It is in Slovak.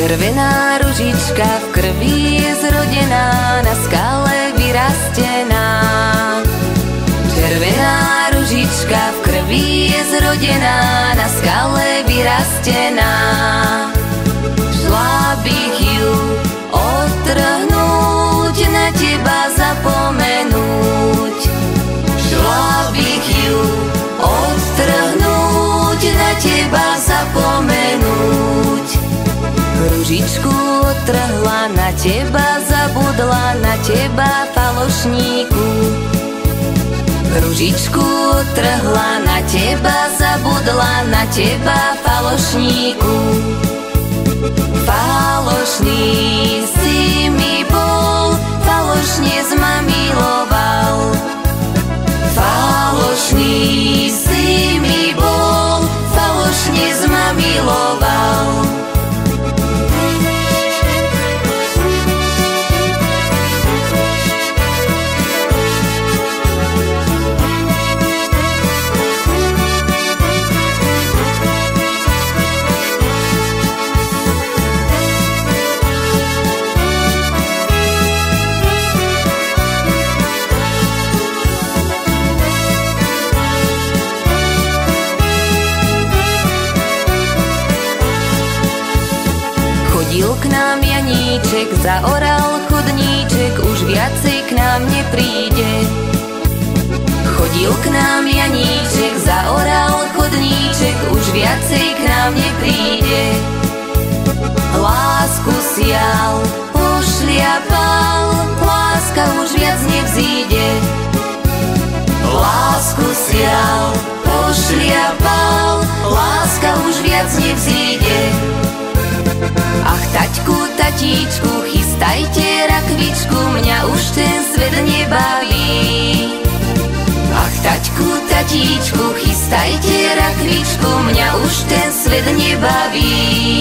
Červená ružička v krvi je zrodená, na skale vyrastená. Červená ružička v krvi je zrodená, na skale vyrastená. Šla bych ju odtrhnúť, na teba zapomenúť. Šla bych ju odtrhnúť, na teba zapomenúť. Ružičku odtrhla, na teba zabudla, na teba falošníku. Ružičku odtrhla, na teba zabudla, na teba falošníku. Falošný si mi bol, falošne ma miloval. Falošný si mi bol, falošne ma miloval. Chodil k nám Janíček, zaoral chodníček, už viacej k nám nepríde. Chodil k nám Janíček, zaoral chodníček, už viacej k nám nepríde. Lásku sial, pošliapal, láska už viac nevzíde. Lásku sial, pošliapal, láska už viac nevzíde. Ach, taťku, tatíčku, chystajte rakvičku, mňa už ten svet nebaví. Ach, taťku, tatíčku, chystajte rakvičku, mňa už ten svet nebaví.